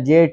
JAT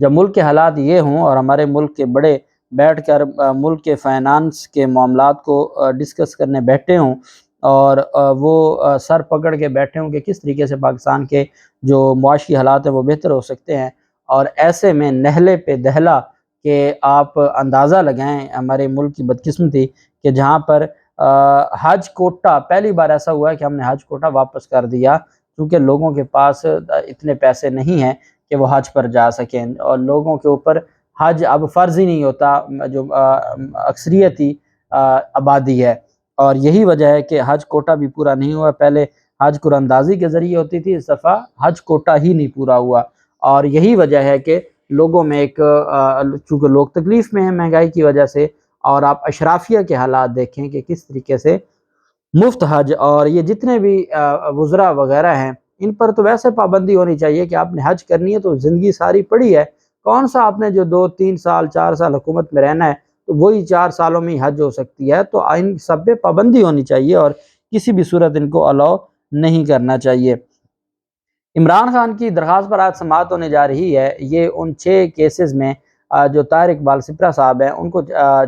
جب ملک کے حالات یہ ہوں اور ہمارے ملک کے بڑے بیٹھ کر ملک کے فائنانس کے معاملات کو ڈسکس کرنے بیٹھے ہوں اور وہ سر پکڑ کے بیٹھے ہوں کہ کس طریقے سے پاکستان کے جو معاشی حالات ہیں وہ بہتر ہو سکتے ہیں، اور ایسے میں نہلے پہ دہلا کہ آپ اندازہ لگائیں ہمارے ملک کی بدقسمتی کہ جہاں پر حج کوٹہ پہلی بار ایسا ہوا ہے کہ ہم نے حج کوٹہ واپس کر دیا، کیونکہ لوگوں کے پاس اتنے پیسے نہیں ہیں کہ وہ حج پر جا سکیں، اور لوگوں کے اوپر حج اب فرض ہی نہیں ہوتا جو اکثریتی آبادی ہے، اور یہی وجہ ہے کہ حج کوٹہ بھی پورا نہیں ہوا۔ پہلے حج قرآن اندازی کے ذریعے ہوتی تھی، اس دفعہ حج کوٹہ ہی نہیں پورا ہوا، اور یہی وجہ ہے کہ لوگوں میں ایک چونکہ لوگ تکلیف میں ہیں مہنگائی کی وجہ سے، اور آپ اشرافیہ کے حالات دیکھیں کہ کس طریقے سے مفت حج اور یہ جتنے بھی وزراء وغیرہ ہیں ان پر تو ویسے پابندی ہونی چاہیے کہ آپ نے حج کرنی ہے تو زندگی ساری پڑی ہے، کون سا آپ نے جو 2 3 سال 4 سال حکومت میں رہنا ہے تو وہی 4 سالوں میں ہی حج ہو سکتی ہے، تو ان سب پہ پابندی ہونی چاہیے اور کسی بھی صورت ان کو الاؤ نہیں کرنا چاہیے۔ عمران خان کی درخواست پر آج سماعت ہونے جا رہی ہے، یہ ان 6 کیسز میں جو طاہر اقبال سپرہ صاحب ہیں ان کو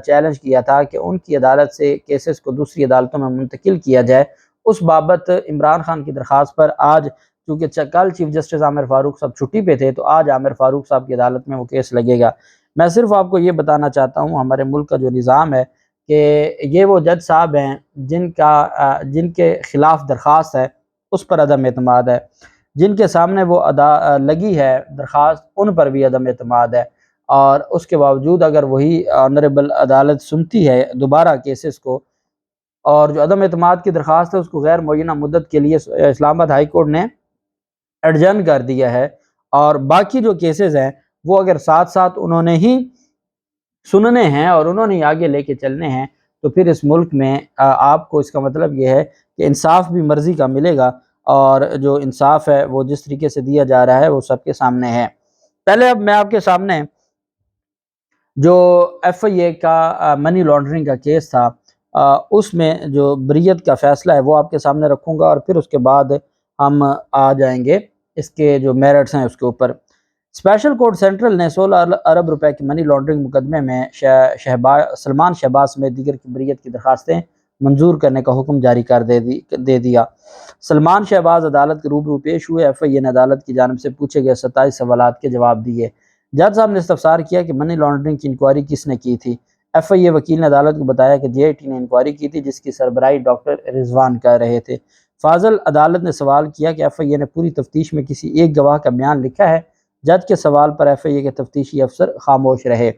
چیلنج کیا تھا کہ ان کی عدالت سے کیسز کو دوسری عدالتوں میں منتقل کیا جائے، اس بابت عمران خان کی درخواست پر آج چونکہ کل چیف جسٹس عامر فاروق صاحب چھٹی پہ تھے تو آج عامر فاروق صاحب کی عدالت میں وہ کیس لگے گا۔ میں صرف آپ کو یہ بتانا چاہتا ہوں ہمارے ملک کا جو نظام ہے کہ یہ وہ جج صاحب ہیں جن کے خلاف درخواست ہے اس پر عدم اعتماد ہے، جن کے سامنے وہ لگی ہے درخواست ان پر بھی عدم اعتماد ہے، اور اس کے باوجود اگر وہی آنریبل عدالت سنتی ہے دوبارہ کیسز کو، اور جو عدم اعتماد کی درخواست ہے اس کو غیر معینہ مدت کے لیے اسلام آباد ہائی کورٹ نے ایڈجرن کر دیا ہے، اور باقی جو کیسز ہیں وہ اگر ساتھ ساتھ انہوں نے ہی سننے ہیں اور انہوں نے آگے لے کے چلنے ہیں تو پھر اس ملک میں آپ کو اس کا مطلب یہ ہے کہ انصاف بھی مرضی کا ملے گا، اور جو انصاف ہے وہ جس طریقے سے دیا جا رہا ہے وہ سب کے سامنے ہے۔ پہلے اب میں آپ کے سامنے جو ایف آئی اے کا منی لانڈرنگ کا کیس تھا اس میں جو بریت کا فیصلہ ہے وہ آپ کے سامنے رکھوں گا، اور پھر اس کے بعد ہم آ جائیں گے اس کے جو میرٹس ہیں اس کے اوپر۔ اسپیشل کورٹ سینٹرل نے 16 ارب روپے کی منی لانڈرنگ مقدمے میں سلمان شہباز سمیت دیگر کی بریت کی درخواستیں منظور کرنے کا حکم جاری کر دے دیا۔ سلمان شہباز عدالت کے روبرو پیش ہوئے، ایف آئی اے نے عدالت کی جانب سے پوچھے گئے 27 سوالات کے جواب دیے۔ جج صاحب نے استفسار کیا کہ منی لانڈرنگ کی انکوائری کس نے کی تھی۔ ایف آئی اے وکیل نے عدالت کو بتایا کہ جے آئی ٹی نے انکوائری کی تھی جس کی سربراہی ڈاکٹر رضوان کر رہے تھے۔ فاضل عدالت نے سوال کیا کہ ایف آئی اے نے پوری تفتیش میں کسی ایک گواہ کا بیان لکھا ہے۔ جج کے سوال پر ایف آئی اے کے تفتیشی افسر خاموش رہے۔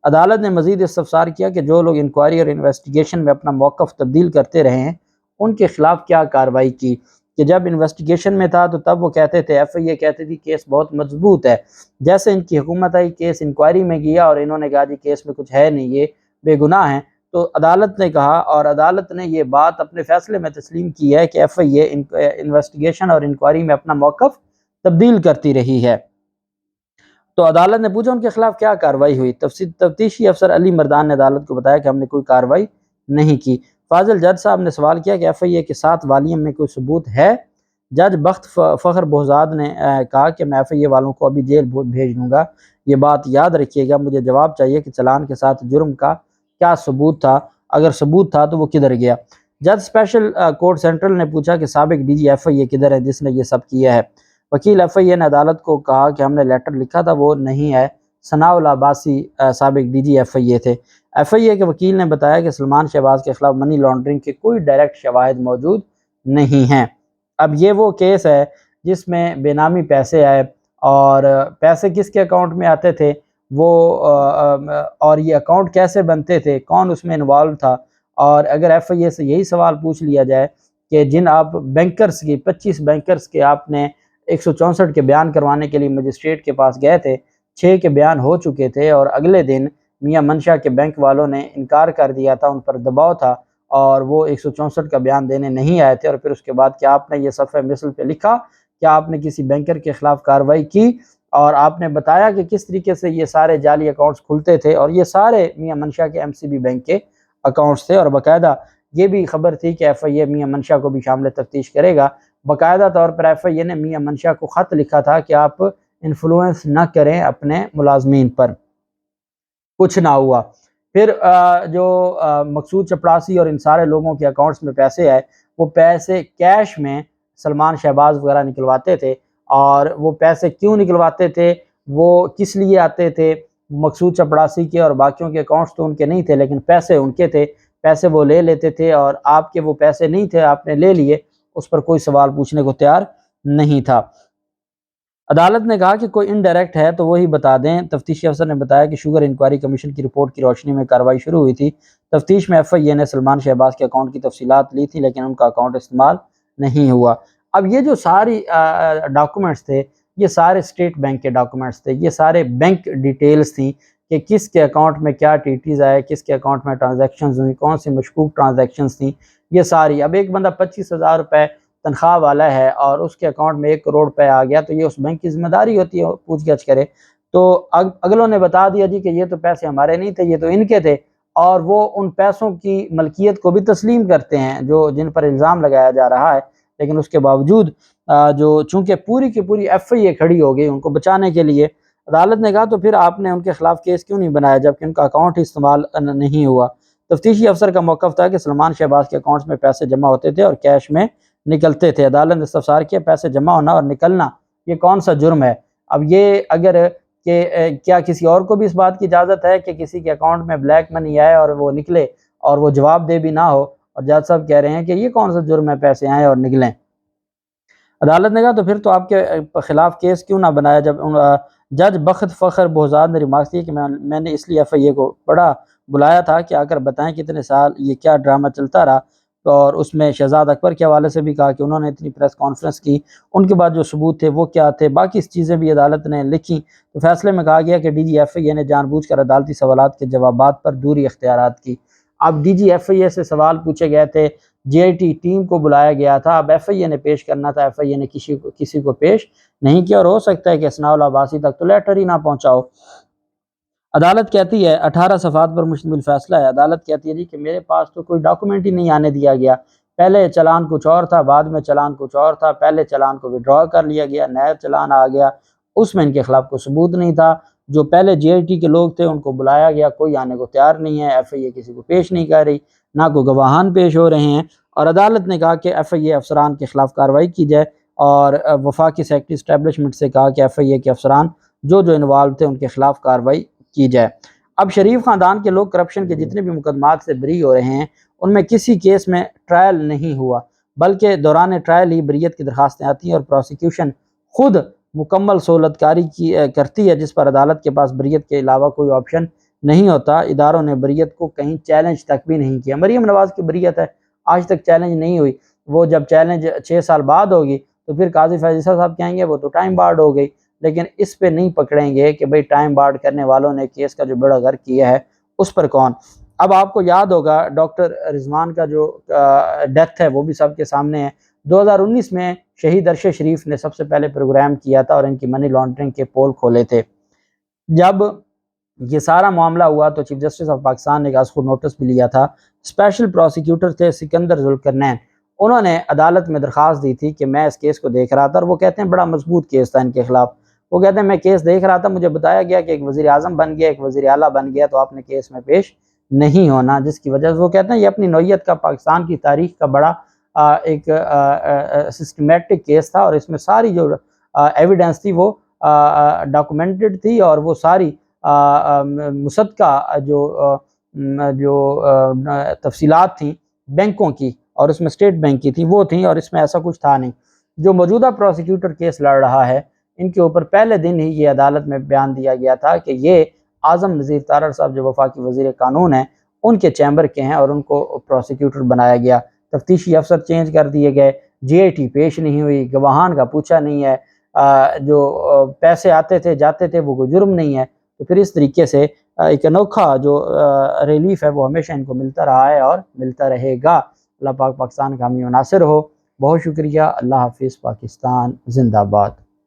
عدالت نے مزید استفسار کیا کہ جو لوگ انکوائری اور انویسٹیگیشن میں اپنا موقف تبدیل کرتے رہے ہیں ان کے خلاف کیا کارروائی کی، کہ جب انویسٹیگیشن میں تھا تو تب وہ کہتے تھے، ایف آئی اے کہتی تھی کیس بہت مضبوط ہے، جیسے ان کی حکومت آئی کیس انکوائری میں گیا اور انہوں نے کہا جی کیس میں کچھ ہے نہیں، یہ بے گناہ ہیں، تو عدالت نے کہا اور عدالت نے یہ بات اپنے فیصلے میں تسلیم کی ہے کہ ایف آئی اے انویسٹیگیشن اور انکوائری میں اپنا موقف تبدیل کرتی رہی ہے۔ تو عدالت نے پوچھا ان کے خلاف کیا کارروائی ہوئی۔ تفتیشی افسر علی مردان نے عدالت کو بتایا کہ ہم نے کوئی کارروائی نہیں کی۔ فاضل جج صاحب نے سوال کیا کہ ایف آئی اے کے 7 والیوم میں کوئی ثبوت ہے۔ جج بخت فخر بہزاد نے کہا کہ میں ایف آئی اے والوں کو ابھی جیل بھیج دوں گا، یہ بات یاد رکھیے گا، مجھے جواب چاہیے کہ چلان کے ساتھ جرم کا کیا ثبوت تھا، اگر ثبوت تھا تو وہ کدھر گیا۔ جج اسپیشل کورٹ سینٹرل نے پوچھا کہ سابق ڈی جی ایف آئی اے کدھر ہے جس نے یہ سب کیا ہے۔ وکیل ایف آئی اے نے عدالت کو کہا کہ ہم نے لیٹر لکھا تھا، وہ نہیں ہے، ثناء اللہ عباسی سابق ڈی جی ایف آئی اے تھے۔ ایف آئی اے کے وکیل نے بتایا کہ سلمان شہباز کے خلاف منی لانڈرنگ کے کوئی ڈائریکٹ شواہد موجود نہیں ہیں۔ اب یہ وہ کیس ہے جس میں بے نامی پیسے آئے، اور پیسے کس کے اکاؤنٹ میں آتے تھے وہ اور یہ اکاؤنٹ کیسے بنتے تھے، کون اس میں انوالو تھا، اور اگر ایف آئی اے سے یہی سوال پوچھ لیا جائے کہ جن آپ بینکرز کی 25 بینکرز کے آپ نے 164 کے بیان کروانے کے لیے مجسٹریٹ کے پاس گئے تھے، 6 کے بیان ہو چکے تھے اور اگلے دن میاں منشا کے بینک والوں نے انکار کر دیا تھا، ان پر دباؤ تھا اور وہ 164 کا بیان دینے نہیں آئے تھے، اور پھر اس کے بعد کیا آپ نے یہ صفحہ مثل پہ لکھا، کیا آپ نے کسی بینکر کے خلاف کارروائی کی، اور آپ نے بتایا کہ کس طریقے سے یہ سارے جعلی اکاؤنٹس کھلتے تھے، اور یہ سارے میاں منشا کے ایم سی بی بینک کے اکاؤنٹس تھے، اور باقاعدہ یہ بھی خبر تھی کہ ایف آئی اے میاں منشا کو بھی شامل تفتیش کرے گا۔ باقاعدہ طور پر ایف آئی اے نے میاں منشا کو خط لکھا تھا کہ آپ انفلوئنس نہ کریں اپنے ملازمین پر۔ کچھ نہ ہوا۔ پھر جو مقصود چپڑاسی اور ان سارے لوگوں کے اکاؤنٹس میں پیسے آئے، وہ پیسے کیش میں سلمان شہباز وغیرہ نکلواتے تھے، اور وہ پیسے کیوں نکلواتے تھے، وہ کس لیے آتے تھے؟ مقصود چپڑاسی کے اور باقیوں کے اکاؤنٹس تو ان کے نہیں تھے، لیکن پیسے ان کے تھے، پیسے وہ لے لیتے تھے، اور آپ کے وہ پیسے نہیں تھے، آپ نے لے لیے، اس پر کوئی سوال پوچھنے کو تیار نہیں تھا۔ عدالت نے کہا کہ کوئی انڈائریکٹ ہے تو وہی بتا دیں۔ تفتیشی افسر نے بتایا کہ شوگر انکوائری کمیشن کی رپورٹ کی روشنی میں کارروائی شروع ہوئی تھی۔ تفتیش میں ایف آئی اے نے سلمان شہباز کے اکاؤنٹ کی تفصیلات لی تھی، لیکن ان کا اکاؤنٹ استعمال نہیں ہوا۔ اب یہ جو ساری ڈاکومنٹس تھے، یہ سارے اسٹیٹ بینک کے ڈاکومنٹس تھے، یہ سارے بینک ڈیٹیلز تھیں کہ کس کے اکاؤنٹ میں کیا ٹی ٹیز آئے، کس کے اکاؤنٹ میں ٹرانزیکشنز ہوئی، کون سی مشکوک ٹرانزیکشنز تھیں، یہ ساری۔ اب ایک بندہ 25,000 روپے تنخواہ والا ہے اور اس کے اکاؤنٹ میں 1 کروڑ روپے آ گیا، تو یہ اس بینک کی ذمہ داری ہوتی ہے پوچھ گچھ کرے۔ تو اگلوں نے بتا دیا جی کہ یہ تو پیسے ہمارے نہیں تھے، یہ تو ان کے تھے، اور وہ ان پیسوں کی ملکیت کو بھی تسلیم کرتے ہیں جن پر الزام لگایا جا رہا ہے۔ لیکن اس کے باوجود چونکہ پوری کی پوری ایف آئی اے کھڑی ہو گئی ان کو بچانے کے لیے، عدالت نے کہا تو پھر آپ نے ان کے خلاف کیس کیوں نہیں بنایا جبکہ ان کا اکاؤنٹ ہی استعمال نہیں ہوا؟ تفتیشی افسر کا موقف تھا کہ سلمان شہباز کے اکاؤنٹس میں پیسے جمع ہوتے تھے اور کیش میں نکلتے تھے۔ عدالت نے استفسار کیا پیسے جمع ہونا اور نکلنا یہ کون سا جرم ہے؟ اب یہ اگر کہ کیا کسی اور کو بھی اس بات کی اجازت ہے کہ کسی کے اکاؤنٹ میں بلیک منی آئے اور وہ نکلے اور وہ جواب دے بھی نہ ہو؟ اور جج صاحب کہہ رہے ہیں کہ یہ کون سا جرم ہے پیسے آئیں اور نکلیں؟ عدالت نے کہا تو پھر تو آپ کے خلاف کیس کیوں نہ بنایا؟ جب جج بخت فخر بہزاد نے ریمارکس دی کہ میں نے اس لیے ایف آئی اے کو بلایا تھا کہ آ کر بتائیں کتنے سال یہ کیا ڈرامہ چلتا رہا، اور اس میں شہزاد اکبر کے حوالے سے بھی کہا کہ انہوں نے اتنی پریس کانفرنس کی، ان کے بعد جو ثبوت تھے وہ کیا تھے، باقی چیزیں بھی عدالت نے لکھی۔ تو فیصلے میں کہا گیا کہ ڈی جی ایف آئی اے نے جان بوجھ کر عدالتی سوالات کے جوابات پر دوری اختیارات کی۔ اب ڈی جی ایف آئی اے سے سوال پوچھے گئے تھے، جے آئی ٹی ٹیم کو بلایا گیا تھا، اب ایف آئی اے نے پیش کرنا تھا، ایف آئی اے نے کسی کو پیش نہیں کیا، اور ہو سکتا ہے کہ اسناء اللہ عباسی تک تو لیٹر ہی نہ پہنچا ہو۔ عدالت کہتی ہے 18 صفحات پر مشتمل فیصلہ ہے۔ عدالت کہتی ہے جی کہ میرے پاس تو کوئی ڈاکومنٹ ہی نہیں آنے دیا گیا، پہلے چلان کچھ اور تھا، بعد میں چلان کچھ اور تھا، پہلے چلان کو وڈرا کر لیا گیا، نیا چلان آ گیا، اس میں ان کے خلاف کوئی ثبوت نہیں تھا، جو پہلے جے آئی ٹی کے لوگ تھے ان کو بلایا گیا، کوئی آنے کو تیار نہیں ہے، ایف آئی اے کسی کو پیش نہیں کر رہی، نہ کوئی گواہان پیش ہو رہے ہیں، اور عدالت نے کہا کہ ایف آئی اے افسران کے خلاف کارروائی کی جائے، اور وفاقی سیکرٹری اسٹیبلشمنٹ سے کہا کہ ایف آئی اے کے افسران جو انوالو تھے ان کے خلاف کارروائی کی جائے۔ اب شریف خاندان کے لوگ کرپشن کے جتنے بھی مقدمات سے بری ہو رہے ہیں، ان میں کسی کیس میں ٹرائل نہیں ہوا، بلکہ دوران ٹرائل ہی بریت کی درخواستیں آتی ہیں، اور پروسیکیوشن خود مکمل سہولت کاری کرتی ہے، جس پر عدالت کے پاس بریت کے علاوہ کوئی آپشن نہیں ہوتا۔ اداروں نے بریت کو کہیں چیلنج تک بھی نہیں کیا۔ مریم نواز کی بریت ہے، آج تک چیلنج نہیں ہوئی، وہ جب چیلنج 6 سال بعد ہوگی تو پھر قاضی فیض عیسیٰ صاحب کہیں گے وہ تو ٹائم بارڈ ہو گئی، لیکن اس پہ نہیں پکڑیں گے کہ بھئی ٹائم بارڈ کرنے والوں نے کیس کا جو بڑا غر کیا ہے اس پر کون۔ اب آپ کو یاد ہوگا ڈاکٹر رضوان کا جو ڈیتھ ہے وہ بھی سب کے سامنے ہے۔ 2019 میں شہید عرشے شریف نے سب سے پہلے پروگرام کیا تھا اور ان کی منی لانڈرنگ کے پول کھولے تھے۔ جب یہ سارا معاملہ ہوا تو چیف جسٹس آف پاکستان نے اس کو نوٹس بھی لیا تھا۔ اسپیشل پروسیکیوٹر تھے سکندر ذوالقرنین، انہوں نے عدالت میں درخواست دی تھی کہ میں اس کیس کو دیکھ رہا تھا، اور وہ کہتے ہیں بڑا مضبوط کیس تھا ان کے خلاف، وہ کہتے ہیں میں کیس دیکھ رہا تھا، مجھے بتایا گیا کہ ایک وزیر اعظم بن گیا، ایک وزیر اعلیٰ بن گیا، تو آپ نے کیس میں پیش نہیں ہونا، جس کی وجہ سے وہ کہتے ہیں یہ اپنی نوعیت کا پاکستان کی تاریخ کا بڑا ایک سسٹمیٹک کیس تھا، اور اس میں ساری جو ایویڈنس تھی وہ ڈاکومنٹڈ تھی، اور وہ ساری مصدقہ جو تفصیلات تھیں بینکوں کی، اور اس میں اسٹیٹ بینک کی تھیں وہ تھیں، اور اس میں ایسا کچھ تھا نہیں۔ جو موجودہ پروسیکیوٹر کیس لڑ رہا ہے ان کے اوپر پہلے دن ہی یہ عدالت میں بیان دیا گیا تھا کہ یہ اعظم نذیر تارڑ صاحب جو وفاقی وزیر قانون ہیں ان کے چیمبر کے ہیں، اور ان کو پروسیکیوٹر بنایا گیا، تفتیشی افسر چینج کر دیے گئے، جے آئی ٹی پیش نہیں ہوئی، گواہان کا پوچھا نہیں ہے، جو پیسے آتے تھے جاتے تھے وہ کوئی جرم نہیں ہے۔ تو پھر اس طریقے سے ایک انوکھا جو ریلیف ہے وہ ہمیشہ ان کو ملتا رہا ہے اور ملتا رہے گا۔ اللہ پاک پاکستان کا حامی و ناصر ہو۔ بہت شکریہ۔ اللہ حافظ۔ پاکستان زندہ باد۔